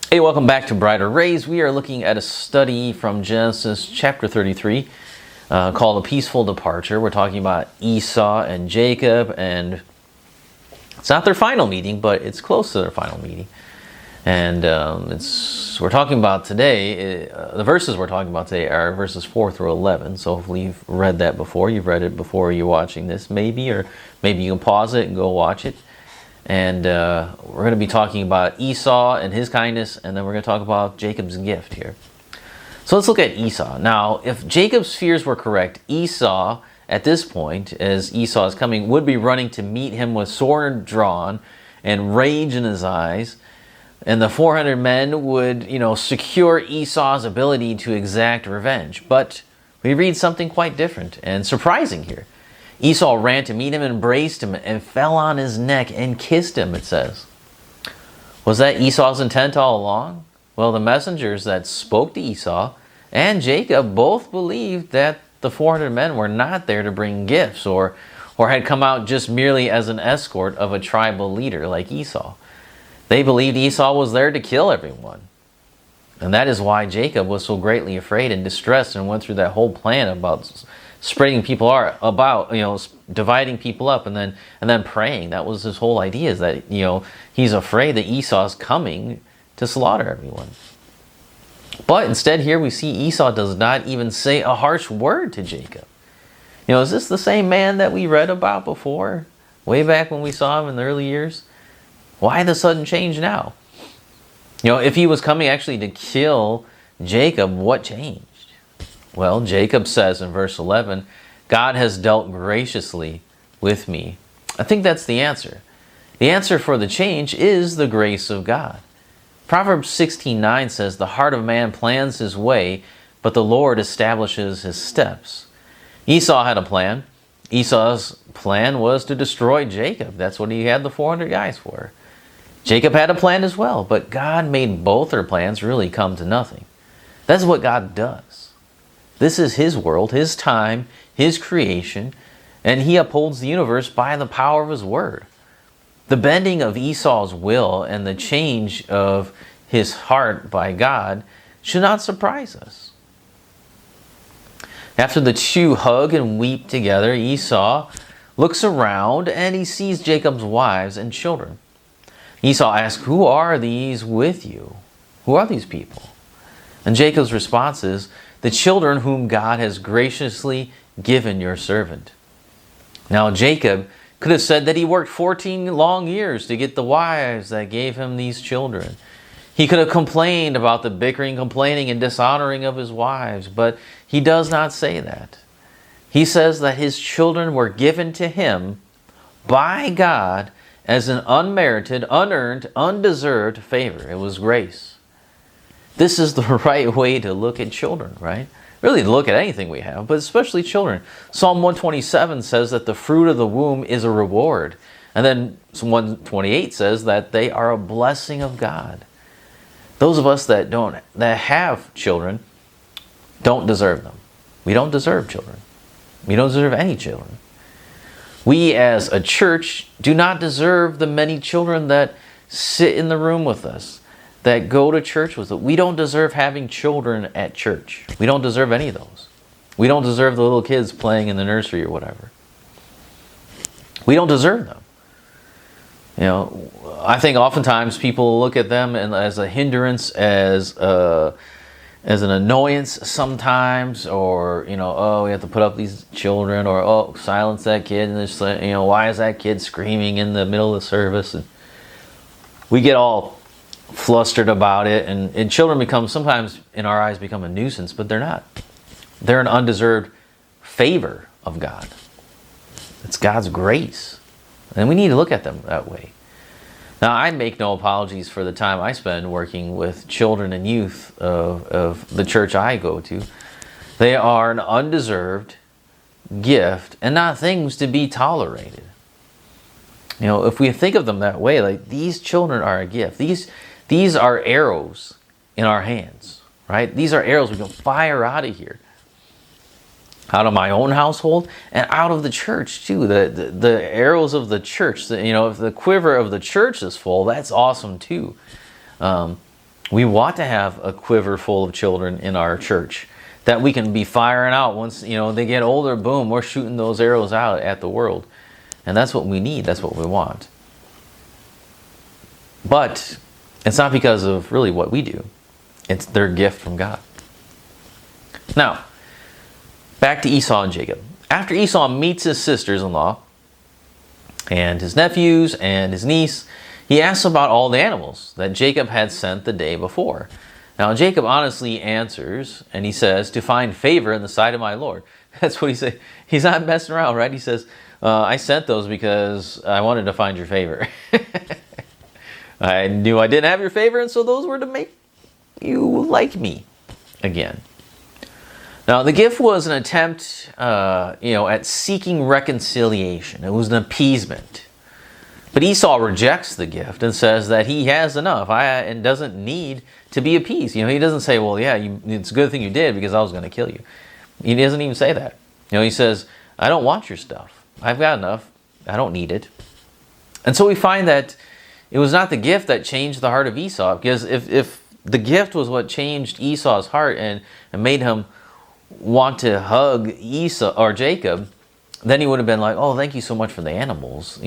Hey, welcome back to Brighter Rays. We are looking at a study from Genesis chapter 33 called A Peaceful Departure. We're talking about Esau and Jacob, and it's not their final meeting, but it's close to their final meeting. And we're talking about today, the verses we're talking about today are verses 4 through 11. So hopefully you've read that before. You've read it before you're watching this, maybe, or maybe you can pause it and go watch it. And we're going to be talking about Esau and his kindness, and then we're going to talk about Jacob's gift here. So let's look at Esau. Now, if Jacob's fears were correct, Esau, at this point, as Esau is coming, would be running to meet him with sword drawn and rage in his eyes. And the 400 men would, secure Esau's ability to exact revenge. But we read something quite different and surprising here. Esau ran to meet him, embraced him, and fell on his neck and kissed him, it says. Was that Esau's intent all along? Well, the messengers that spoke to Esau and Jacob both believed that the 400 men were not there to bring gifts or had come out just merely as an escort of a tribal leader like Esau. They believed Esau was there to kill everyone. And that is why Jacob was so greatly afraid and distressed and went through that whole plan about spreading people about, dividing people up and then praying. That was his whole idea, is that, he's afraid that Esau's coming to slaughter everyone. But instead here we see Esau does not even say a harsh word to Jacob. Is this the same man that we read about before, way back when we saw him in the early years? Why the sudden change now? If he was coming actually to kill Jacob, what changed? Well, Jacob says in verse 11, God has dealt graciously with me. I think that's the answer. The answer for the change is the grace of God. Proverbs 16:9 says, the heart of man plans his way, but the Lord establishes his steps. Esau had a plan. Esau's plan was to destroy Jacob. That's what he had the 400 guys for. Jacob had a plan as well, but God made both their plans really come to nothing. That's what God does. This is his world, his time, his creation, and he upholds the universe by the power of his word. The bending of Esau's will and the change of his heart by God should not surprise us. After the two hug and weep together, Esau looks around and he sees Jacob's wives and children. Esau asks, who are these with you? Who are these people? And Jacob's response is, the children whom God has graciously given your servant. Now Jacob could have said that he worked 14 long years to get the wives that gave him these children. He could have complained about the bickering, complaining, and dishonoring of his wives, but he does not say that. He says that his children were given to him by God as an unmerited, unearned, undeserved favor. It was grace. This is the right way to look at children, right? Really to look at anything we have, but especially children. Psalm 127 says that the fruit of the womb is a reward. And then Psalm 128 says that they are a blessing of God. Those of us that have children don't deserve them. We don't deserve children. We don't deserve any children. We as a church do not deserve the many children that sit in the room with us, that go to church with us. We don't deserve having children at church. We don't deserve any of those. We don't deserve the little kids playing in the nursery or whatever. We don't deserve them. I think oftentimes people look at them as a hindrance, as an annoyance sometimes, or, oh, we have to put up these children, or, oh, silence that kid, and just, why is that kid screaming in the middle of the service? And we get all flustered about it, and children become, sometimes in our eyes, become a nuisance, but they're not. They're an undeserved favor of God. It's God's grace, and we need to look at them that way. Now, I make no apologies for the time I spend working with children and youth of the church I go to. They are an undeserved gift and not things to be tolerated. If we think of them that way, like, these children are a gift. These are arrows in our hands, right? These are arrows we can fire out of here. Out of my own household and out of the church too. The arrows of the church, if the quiver of the church is full, that's awesome too. We want to have a quiver full of children in our church that we can be firing out once, they get older, boom, we're shooting those arrows out at the world. And that's what we need. That's what we want. But it's not because of really what we do. It's their gift from God. Now, back to Esau and Jacob. After Esau meets his sisters-in-law and his nephews and his niece, he asks about all the animals that Jacob had sent the day before. Now, Jacob honestly answers, and he says, to find favor in the sight of my Lord. That's what he said. He's not messing around, right? He says, I sent those because I wanted to find your favor. I knew I didn't have your favor, and so those were to make you like me again. Now, the gift was an attempt, at seeking reconciliation. It was an appeasement. But Esau rejects the gift and says that he has enough and doesn't need to be appeased. He doesn't say, well, yeah, it's a good thing you did because I was going to kill you. He doesn't even say that. He says, I don't want your stuff. I've got enough. I don't need it. And so we find that it was not the gift that changed the heart of Esau, because if the gift was what changed Esau's heart and made him want to hug Esau or Jacob, then he would have been like, oh, thank you so much for the animals,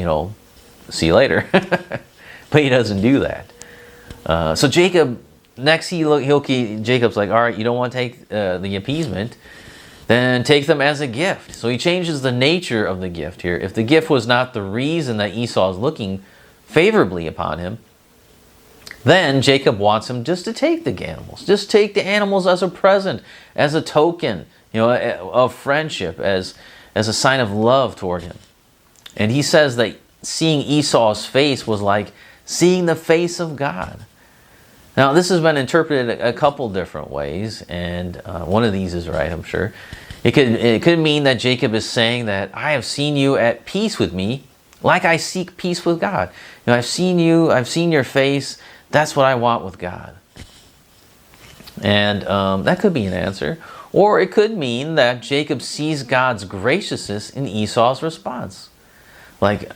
see you later. But he doesn't do that. So Jacob, Jacob's like, all right, you don't want to take the appeasement, then take them as a gift. So he changes the nature of the gift here. If the gift was not the reason that Esau is looking favorably upon him, then Jacob wants him just to take the animals. Just take the animals as a present, as a token, of friendship, as a sign of love toward him. And he says that seeing Esau's face was like seeing the face of God. Now, this has been interpreted a couple different ways, and one of these is right, I'm sure. It could mean that Jacob is saying that I have seen you at peace with me, like I seek peace with God. I've seen you, I've seen your face. That's what I want with God. And that could be an answer. Or it could mean that Jacob sees God's graciousness in Esau's response. Like,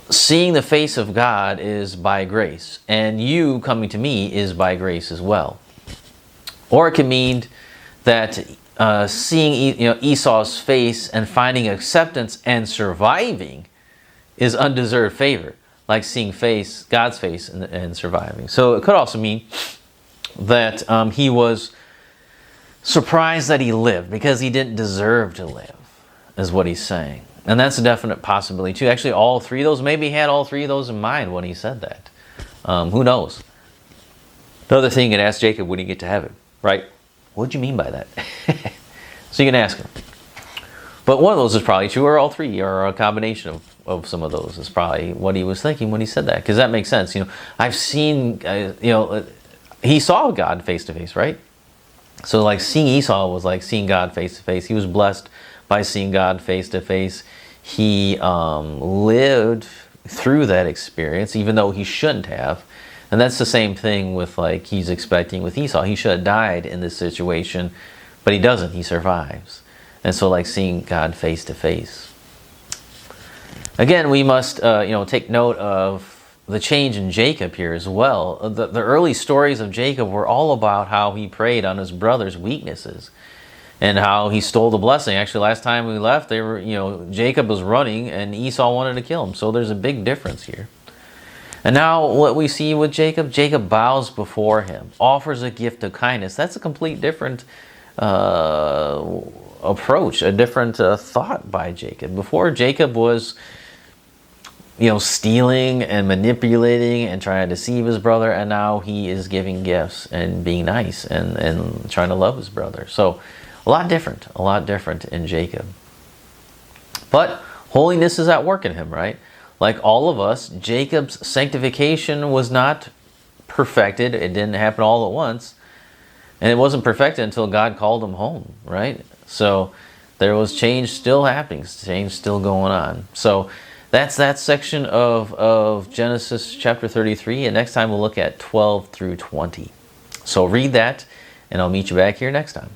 seeing the face of God is by grace, and you coming to me is by grace as well. Or it can mean that seeing Esau's face and finding acceptance and surviving is undeserved favor, like seeing God's face and surviving. So it could also mean that he was surprised that he lived because he didn't deserve to live, is what he's saying. And that's a definite possibility too. Actually, all three of those, maybe he had all three of those in mind when he said that. Who knows? Another thing you can ask Jacob when you get to heaven, right? What do you mean by that? So you can ask him. But one of those is probably true, or all three, or a combination of some of those is probably what he was thinking when he said that. Because that makes sense. I've seen, he saw God face to face, right? So like seeing Esau was like seeing God face to face. He was blessed by seeing God face to face. He lived through that experience, even though he shouldn't have. And that's the same thing with like he's expecting with Esau. He should have died in this situation, but he doesn't. He survives. And so like seeing God face to face. Again, we must take note of the change in Jacob here as well. The early stories of Jacob were all about how he preyed on his brother's weaknesses and how he stole the blessing. Actually, last time we left, Jacob was running and Esau wanted to kill him. So there's a big difference here. And now what we see with Jacob bows before him, offers a gift of kindness. That's a complete different approach, a different thought by Jacob. Before, Jacob was stealing and manipulating and trying to deceive his brother, and now he is giving gifts and being nice and trying to love his brother. So a lot different in Jacob. But holiness is at work in him, right? Like all of us, Jacob's sanctification was not perfected. It didn't happen all at once. And it wasn't perfected until God called him home, right? So there was change still happening, change still going on. So that's that section of Genesis chapter 33. And next time we'll look at 12 through 20. So read that, and I'll meet you back here next time.